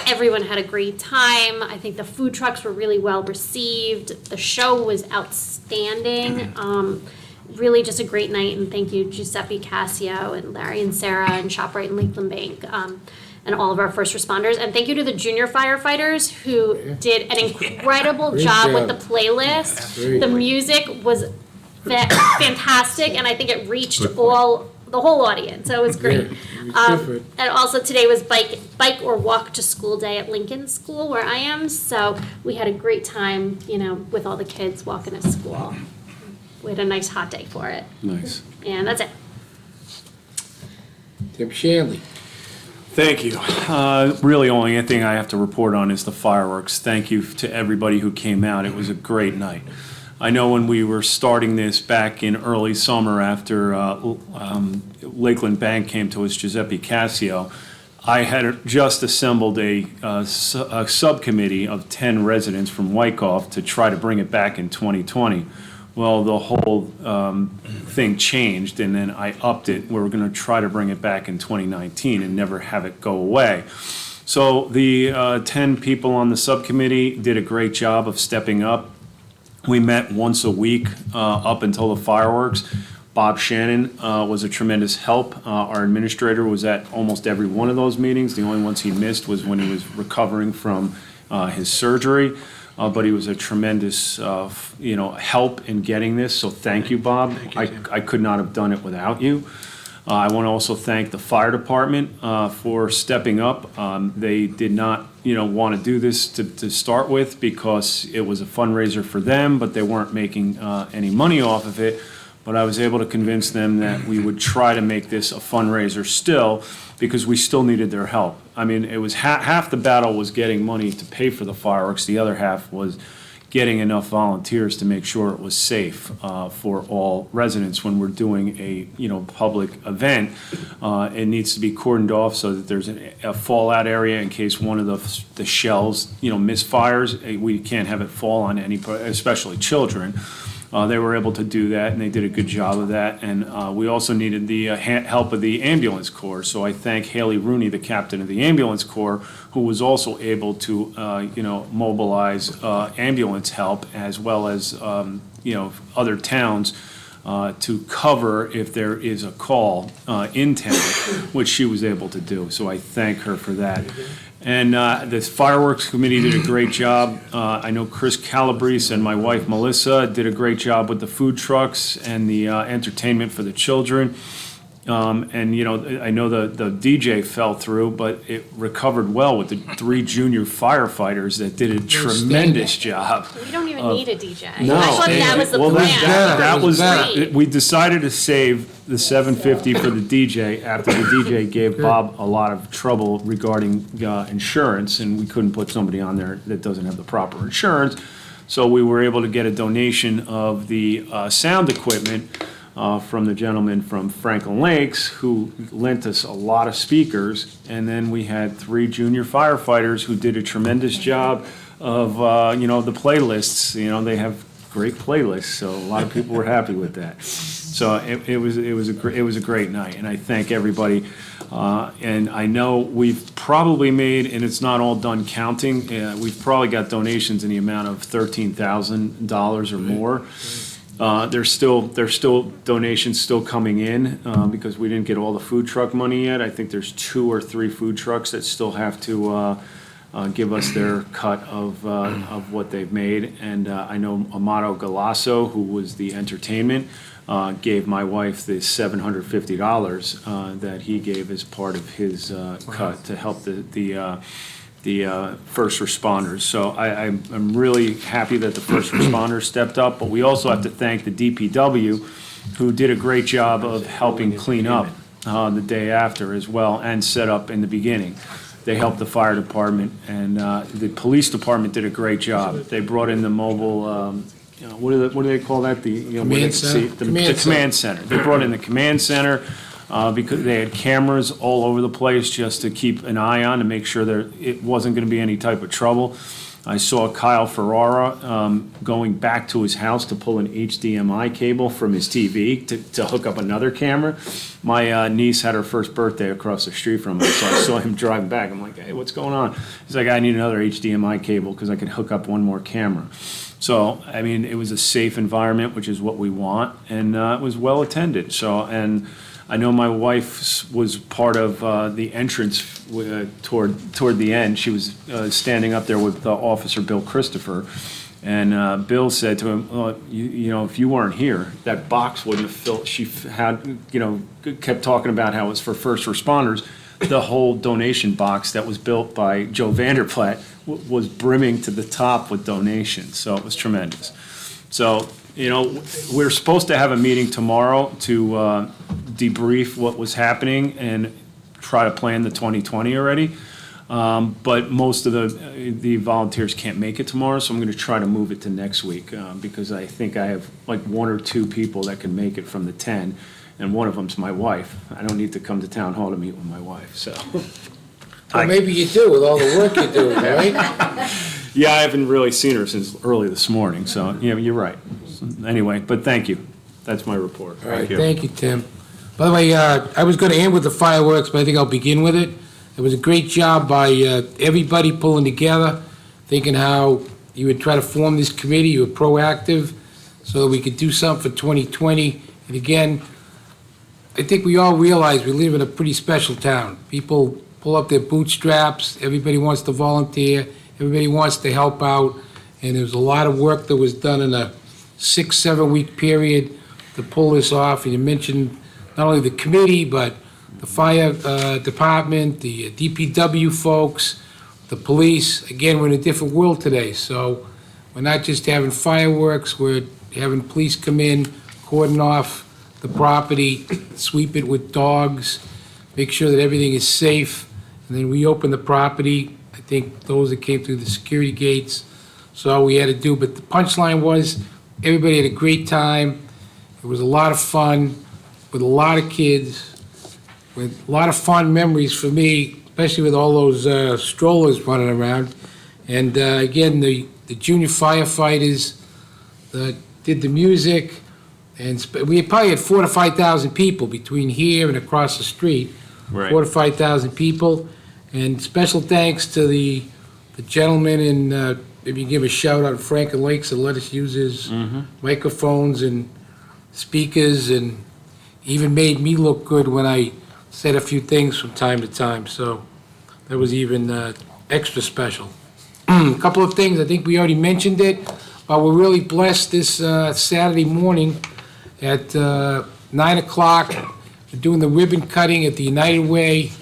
Everyone had a great time. I think the food trucks were really well received. The show was outstanding. Really just a great night, and thank you Giuseppe Cassio and Larry and Sarah and ShopRite and Lakeland Bank, and all of our first responders. And thank you to the junior firefighters who did an incredible job with the playlist. The music was fantastic, and I think it reached the whole audience, so it was great. And also today was bike or walk to school day at Lincoln School where I am, so we had a great time, with all the kids walking to school. We had a nice hot day for it. Nice. And that's it. Tim Shanley. Thank you. Really, only thing I have to report on is the fireworks. Thank you to everybody who came out. It was a great night. I know when we were starting this back in early summer after Lakeland Bank came to us, Giuseppe Cassio, I had just assembled a subcommittee of 10 residents from Wyckoff to try to bring it back in 2020. Well, the whole thing changed, and then I upped it. We were going to try to bring it back in 2019 and never have it go away. So the 10 people on the subcommittee did a great job of stepping up. We met once a week up until the fireworks. Bob Shannon was a tremendous help. Our administrator was at almost every one of those meetings. The only ones he missed was when he was recovering from his surgery. but he was a tremendous, help in getting this, so thank you, Bob. I could not have done it without you. I want to also thank the fire department for stepping up. They did not, want to do this to start with because it was a fundraiser for them, but they weren't making any money off of it. But I was able to convince them that we would try to make this a fundraiser still, because we still needed their help. I mean, it was half the battle was getting money to pay for the fireworks. The other half was getting enough volunteers to make sure it was safe for all residents when we're doing a public event. It needs to be cordoned off so that there's a fallout area in case one of the shells misfires. We can't have it fall on anybody, especially children. They were able to do that, and they did a good job of that. And we also needed the help of the ambulance corps. So I thank Haley Rooney, the captain of the ambulance corps, who was also able to, mobilize ambulance help as well as, other towns to cover if there is a call in town, which she was able to do. So I thank her for that. And the fireworks committee did a great job. I know Chris Calabrese and my wife Melissa did a great job with the food trucks and the entertainment for the children. And, I know the DJ fell through, but it recovered well with the 3 junior firefighters that did a tremendous job. We don't even need a DJ. No. I thought that was the Well, plan. that was Great. we decided to save the $750 for the DJ after the DJ gave Bob a lot of trouble regarding insurance, and we couldn't put somebody on there that doesn't have the proper insurance. So we were able to get a donation of the sound equipment from the gentleman from Franklin Lakes, who lent us a lot of speakers. And then we had 3 junior firefighters who did a tremendous job of, the playlists. They have great playlists, so a lot of people were happy with that. So it was a great night, and I thank everybody. And I know we've probably made, and it's not all done counting, we've probably got donations in the amount of $13,000 or more. There's still donations still coming in because we didn't get all the food truck money yet. I think there's 2 or 3 food trucks that still have to give us their cut of what they've made. And I know Amato Galasso, who was the entertainment, gave my wife the $750 that he gave as part of his cut to help the first responders. So I'm really happy that the first responders stepped up, but we also have to thank the DPW, who did a great job of helping clean up the day after as well, and set up in the beginning. They helped the fire department, and the police department did a great job. They brought in the mobile, what do they call that? The Command center? The command center. They brought in the command center. Because they had cameras all over the place just to keep an eye on to make sure it wasn't going to be any type of trouble. I saw Kyle Ferrara going back to his house to pull an HDMI cable from his TV to hook up another camera. My niece had her first birthday across the street from us, so I saw him driving back. I'm like, hey, what's going on? He's like, I need another HDMI cable because I can hook up one more camera. So, I mean, it was a safe environment, which is what we want, and it was well attended. So, and I know my wife was part of the entrance toward the end. She was standing up there with Officer Bill Christopher, and Bill said to him, if you weren't here, that box wouldn't have filled. She had, kept talking about how it was for first responders. The whole donation box that was built by Joe Vanderplatte was brimming to the top with donations, so it was tremendous. So, we're supposed to have a meeting tomorrow to debrief what was happening and try to plan the 2020 already. But most of the volunteers can't make it tomorrow, so I'm going to try to move it to next week because I think I have like 1 or 2 people that can make it from the 10, and one of them's my wife. I don't need to come to town hall to meet with my wife, so. Well, maybe you do with all the work you're doing, right? Yeah, I haven't really seen her since early this morning, so, you're right. Anyway, but thank you. That's my report. All right, thank you, Tim. By the way, I was going to end with the fireworks, but I think I'll begin with it. It was a great job by everybody pulling together, thinking how you would try to form this committee. You were proactive so that we could do something for 2020. And again, I think we all realize we live in a pretty special town. People pull up their bootstraps. Everybody wants to volunteer. Everybody wants to help out. and there was a lot of work that was done in a 6-7 week period to pull this off. And you mentioned not only the committee, but the fire department, the DPW folks, the police. Again, we're in a different world today, so we're not just having fireworks, we're having police come in, cordon off the property, sweep it with dogs, make sure that everything is safe, and then reopen the property. I think those that came through the security gates, so all we had to do. But the punchline was, everybody had a great time. It was a lot of fun with a lot of kids, with a lot of fond memories for me, especially with all those strollers running around. And again, the junior firefighters that did the music, and we probably had 4,000 to 5,000 people between here and across the street. Right. 4,000 to 5,000 people. And special thanks to the gentleman, and maybe give a shout out, Franklin Lakes, and let us use his microphones and speakers, and even made me look good when I said a few things from time to time. So that was even extra special. A couple of things, I think we already mentioned it, but we're really blessed this Saturday morning at 9 o'clock. We're doing the ribbon cutting at the United Way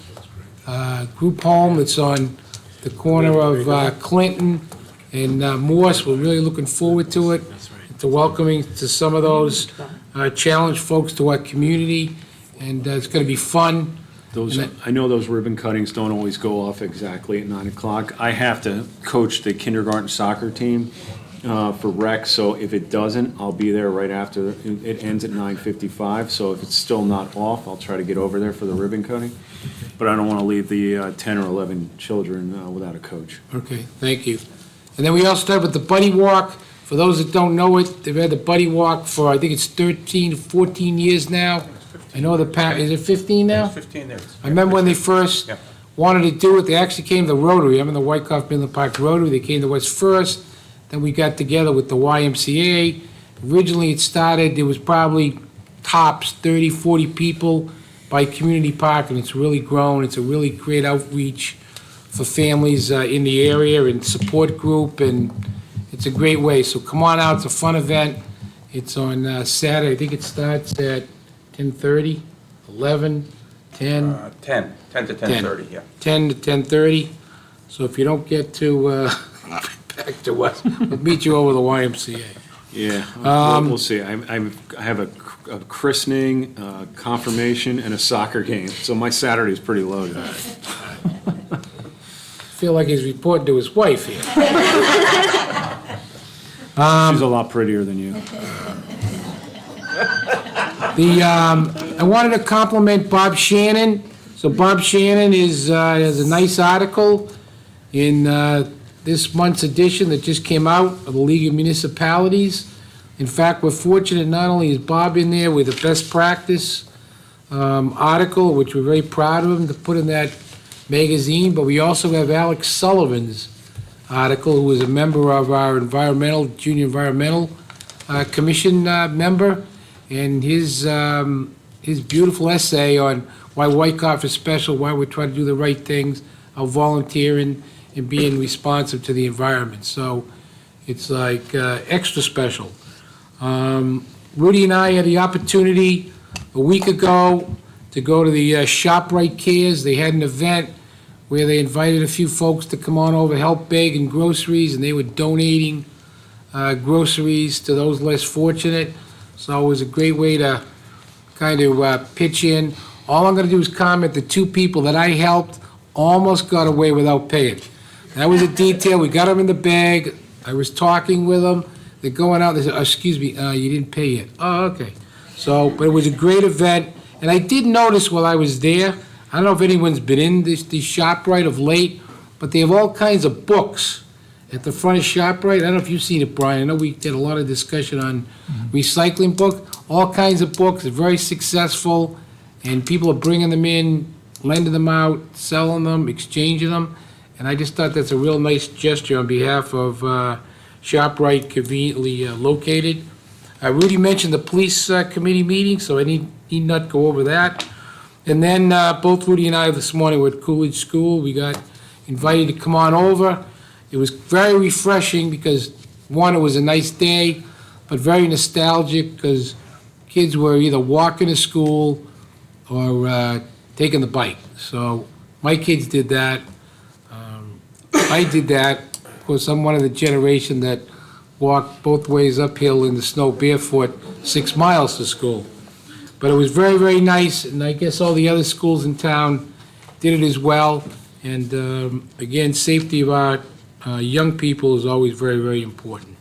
group home. It's on the corner of Clinton and Morse. We're really looking forward to it, to welcoming to some of those challenged folks to our community, and it's going to be fun. I know those ribbon cuttings don't always go off exactly at 9 o'clock. I have to coach the kindergarten soccer team for rec, so if it doesn't, I'll be there right after. It ends at 9:55, so if it's still not off, I'll try to get over there for the ribbon cutting. But I don't want to leave the 10 or 11 children without a coach. Okay, thank you. And then we also started with the Buddy Walk. For those that don't know it, they've had the Buddy Walk for, I think it's 13 to 14 years now. I know is it 15 now? It's 15 there. I remember when they first Yeah. wanted to do it, they actually came to the Rotary. I'm in the Wyckoff Midland Park Rotary. They came to us first. Then we got together with the YMCA. Originally, it started, there was probably tops 30, 40 people by Community Park, and it's really grown. It's a really great outreach for families in the area and support group, and it's a great way. So come on out. It's a fun event. It's on Saturday. I think it starts at 10:30, 11, 10. 10 to 10:30, yeah. 10 to 10:30. So if you don't get to back to us, we'll meet you over the YMCA. Yeah, we'll see. I have a christening, confirmation, and a soccer game, so my Saturday's pretty loaded. Feel like he's reporting to his wife here. She's a lot prettier than you. I wanted to compliment Bob Shannon. So Bob Shannon has a nice article in this month's edition that just came out of the League of Municipalities. In fact, we're fortunate, not only is Bob in there with a best practice article, which we're very proud of him to put in that magazine, but we also have Alex Sullivan's article, who is a member of our Junior Environmental Commission member, and his beautiful essay on why Wyckoff is special, why we're trying to do the right things, how volunteering and being responsive to the environment. So it's like extra special. Rudy and I had the opportunity a week ago to go to the ShopRite Cares. They had an event where they invited a few folks to come on over, help bag in groceries, and they were donating groceries to those less fortunate. So it was a great way to kind of pitch in. All I'm going to do is comment the two people that I helped almost got away without paying. That was a detail. We got them in the bag. I was talking with them. They're going out. They said, excuse me, you didn't pay yet. Oh, okay. So, but it was a great event. And I did notice while I was there, I don't know if anyone's been in this ShopRite of late, but they have all kinds of books at the front of ShopRite. I don't know if you've seen it, Brian. I know we did a lot of discussion on recycling book. All kinds of books. They're very successful, and people are bringing them in, lending them out, selling them, exchanging them. And I just thought that's a real nice gesture on behalf of ShopRite, conveniently located. Rudy mentioned the police committee meeting, so I need not go over that. And then both Rudy and I this morning were at Coolidge School. We got invited to come on over. It was very refreshing because One, it was a nice day, but very nostalgic because kids were either walking to school or taking the bike. So my kids did that. I did that. Of course, I'm one of the generation that walked both ways uphill in the snow barefoot 6 miles to school. But it was very, very nice, and I guess all the other schools in town did it as well. And again, safety of our young people is always very, very important.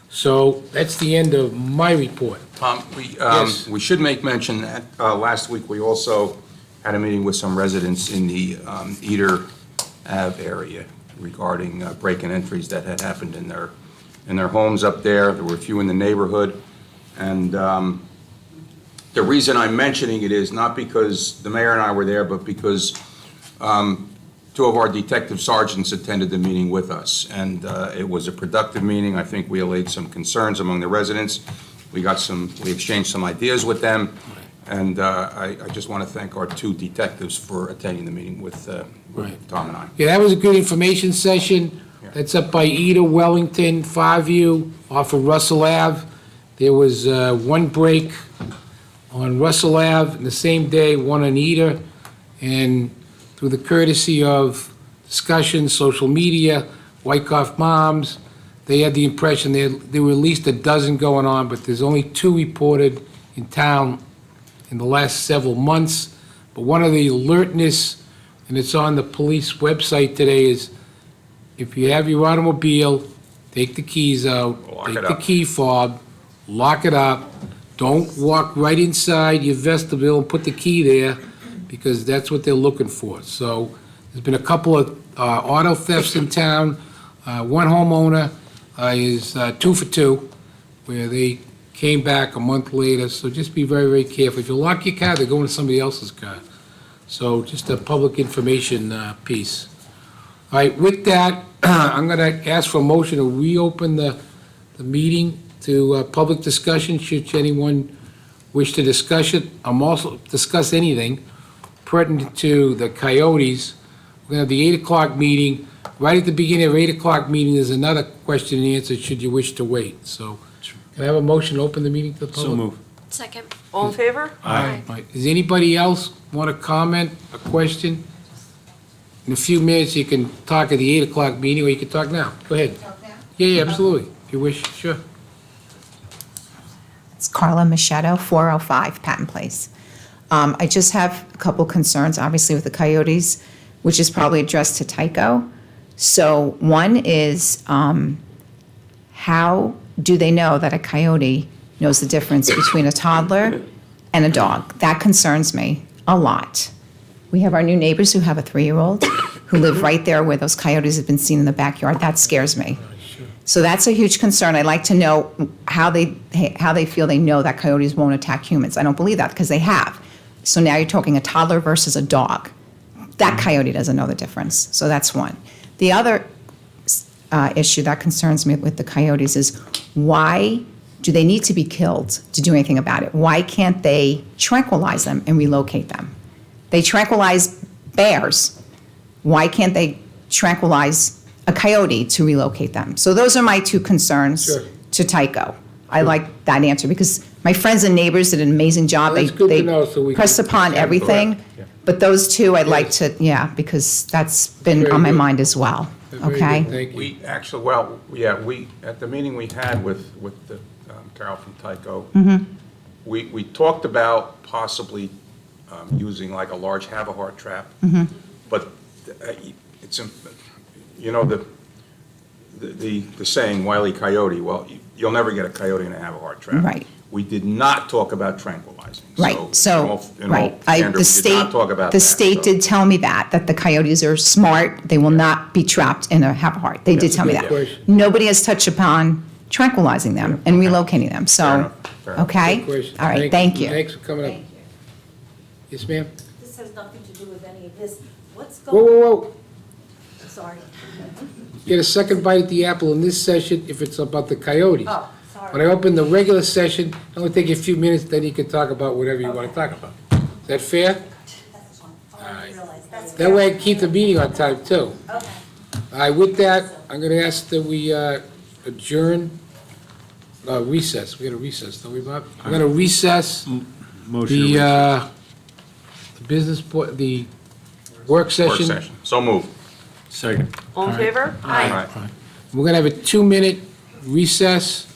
So that's the end of my report. Tom, Yes. we should make mention that last week, we also had a meeting with some residents in the Eder Ave area regarding break-in entries that had happened in their homes up there. There were a few in the neighborhood. And the reason I'm mentioning it is not because the mayor and I were there, but because two of our detective sergeants attended the meeting with us. And it was a productive meeting. I think we allayed some concerns among the residents. We exchanged some ideas with them. And I just want to thank our two detectives for attending the meeting with Tom and I. Yeah, that was a good information session. Yeah. That's up by Eder, Wellington, Farview, off of Russell Ave. There was one break on Russell Ave, and the same day, one on Eder. And through the courtesy of discussion, social media, Wyckoff moms, they had the impression there were at least a dozen going on, but there's only 2 reported in town in the last several months. But one of the alertness, and it's on the police website today, is if you have your automobile, take the keys out, Lock take it the up. key fob, lock it up. Don't walk right inside your vestibule and put the key there, because that's what they're looking for. So there's been a couple of auto thefts in town. One homeowner is 2 for 2, where they came back a month later. So just be very, very careful. If you lock your car, they're going to somebody else's car. So just a public information piece. All right, with that, I'm going to ask for a motion to reopen the meeting to public discussion, should anyone wish to discuss it. Discuss anything pertinent to the coyotes. We're going to have the 8 o'clock meeting. Right at the beginning of 8 o'clock meeting, there's another question and answer, should you wish to wait. So can I have a motion to open the meeting to the public? So move. Second. All in favor? Aye. Right. Does anybody else want to comment, a question? In a few minutes, you can talk at the 8 o'clock meeting, or you can talk now. Go ahead. Yeah, absolutely, if you wish, sure. It's Carla Machado, 405 Patton Place. I just have a couple concerns, obviously, with the coyotes, which is probably addressed to Tyco. So one is, how do they know that a coyote knows the difference between a toddler and a dog? That concerns me a lot. We have our new neighbors who have a 3-year-old who live right there where those coyotes have been seen in the backyard. That scares me. So that's a huge concern. I'd like to know how they feel they know that coyotes won't attack humans. I don't believe that, because they have. So now you're talking a toddler versus a dog. That coyote doesn't know the difference. So that's one. The other issue that concerns me with the coyotes is, why do they need to be killed to do anything about it? Why can't they tranquilize them and relocate them? They tranquilize bears. Why can't they tranquilize a coyote to relocate them? So those are my 2 concerns Sure. to Tyco. I like that answer, because my friends and neighbors did an amazing job. Well, that's good to know, so we pressed can- upon Yeah, everything. correct. Yeah. But those 2, I'd like to, because that's been Very on my good. mind as well. Very Okay? good, Thank you. We actually, we, at the meeting we had with the Carol from Tyco, Mm-hmm. we talked about possibly using like a large have-a-heart trap. Mm-hmm. But it's, the saying, Wile E. Coyote, well, you'll never get a coyote in a have-a-heart trap. Right. We did not talk about tranquilizing. Right, in so, all right. candor, we did not talk about The that, state so- did tell me that the coyotes are smart, they will not be trapped in a have-a-heart. They did That's a tell me good that. question. Nobody has touched upon tranquilizing them and relocating them, Fair so, enough, fair enough. okay? Good question. All right, thank you. Thanks for coming up. Yes, ma'am? This has nothing to do with any of this. What's Whoa, going, whoa, whoa. sorry. Get a second bite at the apple in this session if it's about the coyotes. Oh, sorry. When I open the regular session, it'll only take you a few minutes, then you can talk about whatever you want to talk about. Is that fair? I realize that's. That way I can keep the meeting on time, too. Okay. All right, with that, I'm going to ask that we adjourn, recess, we got to recess, don't we, Bob? We're going to recess Motion to the, recess. the business, the work Work session. session. So moved. Second. All in favor? Aye. We're going to have a 2-minute recess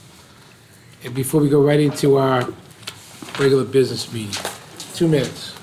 and before we go right into our regular business meeting. 2 minutes.